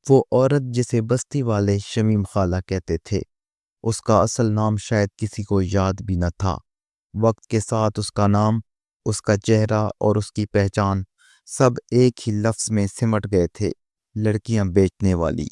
وہ عورت جسے بستی والے شمیم خالہ کہتے تھے، اس کا اصل نام شاید کسی کو یاد بھی نہ تھا۔ وقت کے ساتھ اس کا نام، اس کا چہرہ اور اس کی پہچان سب ایک ہی لفظ میں سمٹ گئے تھے: لڑکیاں بیچنے والی۔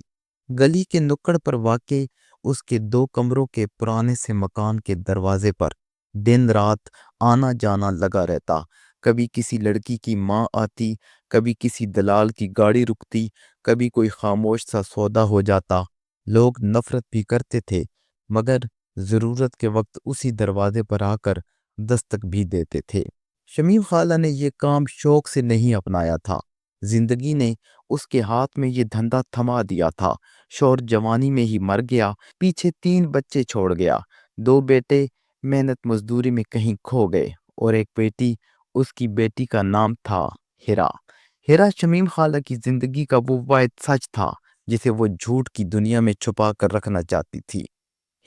گلی کے نکڑ پر واقع اس کے 2 کمروں کے پرانے سے مکان کے دروازے پر دن رات آنا جانا لگا رہتا۔ کبھی کسی لڑکی کی ماں آتی، کبھی کسی دلال کی گاڑی رکتی، کبھی کوئی خاموش سا سودا ہو جاتا۔ لوگ نفرت بھی کرتے تھے، مگر ضرورت کے وقت اسی دروازے پر آ کر دستک بھی دیتے تھے۔ شمیم خالہ نے یہ کام شوق سے نہیں اپنایا تھا، زندگی نے اس کے ہاتھ میں یہ دھندا تھما دیا تھا۔ شوہر جوانی میں ہی مر گیا، پیچھے 3 بچے چھوڑ گیا۔ 2 بیٹے محنت مزدوری میں کہیں کھو گئے، اور ایک بیٹی، اس کی بیٹی کا نام تھا ہیرا۔ ہیرا شمیم خالہ کی زندگی کا وہ واحد سچ تھا جسے وہ جھوٹ کی دنیا میں چھپا کر رکھنا چاہتی تھی۔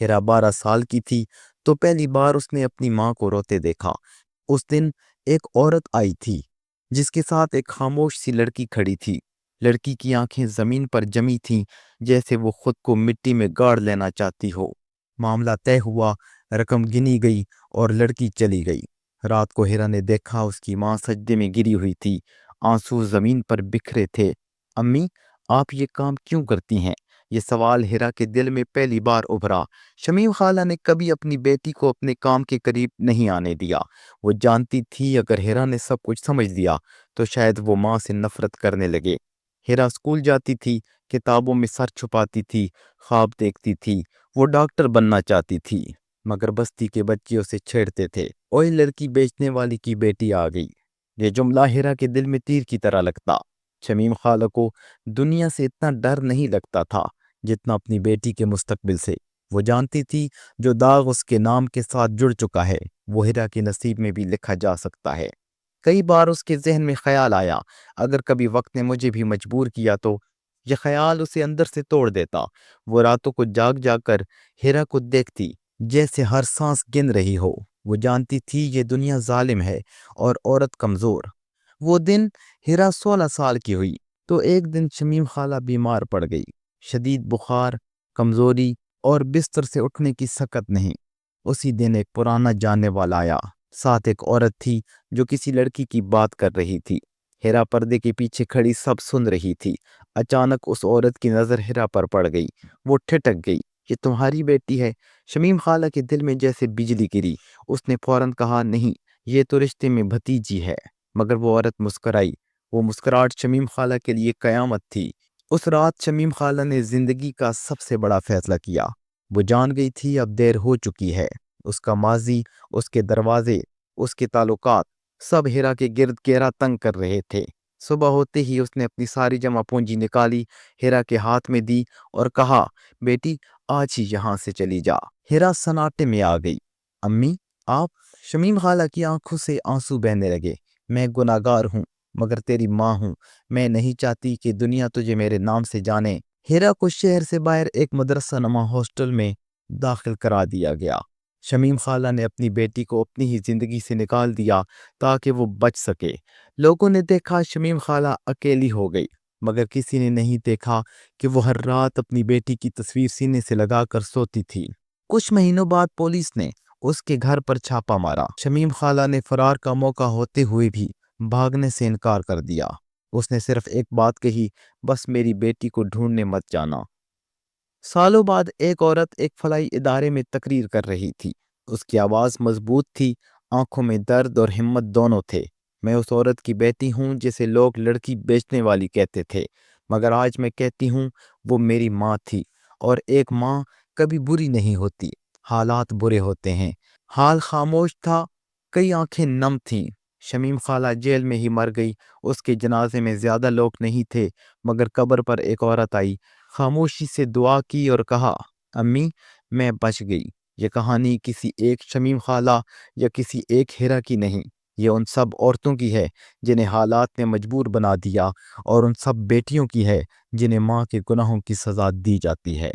ہیرا 12 سال کی تھی تو پہلی بار اس نے اپنی ماں کو روتے دیکھا۔ اس دن ایک عورت آئی تھی جس کے ساتھ ایک خاموش سی لڑکی کھڑی تھی۔ لڑکی کی آنکھیں زمین پر جمی تھیں، جیسے وہ خود کو مٹی میں گاڑ لینا چاہتی ہو۔ معاملہ طے ہوا، رقم گنی گئی اور لڑکی چلی گئی۔ رات کو ہیرا نے دیکھا اس کی ماں سجدے میں گری ہوئی تھی، آنسو زمین پر بکھرے تھے۔ امی، آپ یہ کام کیوں کرتی ہیں؟ یہ سوال ہیرا کے دل میں پہلی بار ابھرا۔ شمیم خالہ نے کبھی اپنی بیٹی کو اپنے کام کے قریب نہیں آنے دیا۔ وہ جانتی تھی اگر ہیرا نے سب کچھ سمجھ لیا تو شاید وہ ماں سے نفرت کرنے لگے۔ ہیرا اسکول جاتی تھی، کتابوں میں سر چھپاتی تھی، خواب دیکھتی تھی، وہ ڈاکٹر بننا چاہتی تھی، مگر بستی کے بچے اسے چھیڑتے تھے: اوئے لڑکی بیچنے والی کی بیٹی آ گئی۔ یہ جملہ ہیرا کے دل میں تیر کی طرح لگتا۔ شمیم خالہ کو دنیا سے اتنا ڈر نہیں لگتا تھا جتنا اپنی بیٹی کے مستقبل سے۔ وہ جانتی تھی جو داغ اس کے نام کے ساتھ جڑ چکا ہے وہ ہیرا کے نصیب میں بھی لکھا جا سکتا ہے۔ کئی بار اس کے ذہن میں خیال آیا، اگر کبھی وقت نے مجھے بھی مجبور کیا تو۔ یہ خیال اسے اندر سے توڑ دیتا۔ وہ راتوں کو جاگ جاگ کر ہیرا کو دیکھتی، جیسے ہر سانس گن رہی ہو۔ وہ جانتی تھی یہ دنیا ظالم ہے اور عورت کمزور۔ وہ دن ہیرا 16 سال کی ہوئی تو ایک دن شمیم خالہ بیمار پڑ گئی۔ شدید بخار، کمزوری اور بستر سے اٹھنے کی سکت نہیں۔ اسی دن ایک پرانا جاننے والا آیا، ساتھ ایک عورت تھی جو کسی لڑکی کی بات کر رہی تھی۔ ہیرا پردے کے پیچھے کھڑی سب سن رہی تھی۔ اچانک اس عورت کی نظر ہیرا پر پڑ گئی۔ وہ ٹھٹک گئی۔ یہ تمہاری بیٹی ہے؟ شمیم خالہ کے دل میں جیسے بجلی گری۔ اس نے فوراً کہا، نہیں، یہ تو رشتے میں بھتیجی ہے۔ مگر وہ عورت مسکرائی۔ وہ مسکراہٹ شمیم خالہ کے لیے قیامت تھی۔ اس رات شمیم خالہ نے زندگی کا سب سے بڑا فیصلہ کیا۔ وہ جان گئی تھی اب دیر ہو چکی ہے۔ اس کا ماضی، اس کے دروازے، اس کے تعلقات، سب ہیرا کے گرد گھیرا تنگ کر رہے تھے۔ صبح ہوتے ہی اس نے اپنی ساری جمع پونجی نکالی، ہیرا کے ہاتھ میں دی اور کہا، بیٹی آج ہی یہاں سے چلی جا۔ ہیرا سناٹے میں آ گئی۔ امی، آپ؟ شمیم خالہ کی آنکھوں سے آنسو بہنے لگے۔ میں گناہگار ہوں، مگر تیری ماں ہوں۔ میں نہیں چاہتی کہ دنیا تجھے میرے نام سے جانے۔ ہیرا کو شہر سے باہر ایک مدرسہ نما ہاسٹل میں داخل کرا دیا گیا۔ شمیم خالہ نے اپنی بیٹی کو اپنی ہی زندگی سے نکال دیا تاکہ وہ بچ سکے۔ لوگوں نے دیکھا شمیم خالہ اکیلی ہو گئی، مگر کسی نے نہیں دیکھا کہ وہ ہر رات اپنی بیٹی کی تصویر سینے سے لگا کر سوتی تھی۔ کچھ مہینوں بعد پولیس نے اس کے گھر پر چھاپا مارا۔ شمیم خالہ نے فرار کا موقع ہوتے ہوئے بھی بھاگنے سے انکار کر دیا۔ اس نے صرف ایک بات کہی، بس میری بیٹی کو ڈھونڈنے مت جانا۔ سالوں بعد ایک عورت ایک فلاحی ادارے میں تقریر کر رہی تھی۔ اس کی آواز مضبوط تھی، آنکھوں میں درد اور ہمت دونوں تھے۔ میں اس عورت کی بیٹی ہوں جسے لوگ لڑکی بیچنے والی کہتے تھے، مگر آج میں کہتی ہوں وہ میری ماں تھی۔ اور ایک ماں کبھی بری نہیں ہوتی، حالات برے ہوتے ہیں۔ حال خاموش تھا، کئی آنکھیں نم تھیں۔ شمیم خالہ جیل میں ہی مر گئی۔ اس کے جنازے میں زیادہ لوگ نہیں تھے، مگر قبر پر ایک عورت آئی، خاموشی سے دعا کی اور کہا، امی، میں بچ گئی۔ یہ کہانی کسی ایک شمیم خالہ یا کسی ایک ہیرا کی نہیں، یہ ان سب عورتوں کی ہے جنہیں حالات نے مجبور بنا دیا، اور ان سب بیٹیوں کی ہے جنہیں ماں کے گناہوں کی سزا دی جاتی ہے۔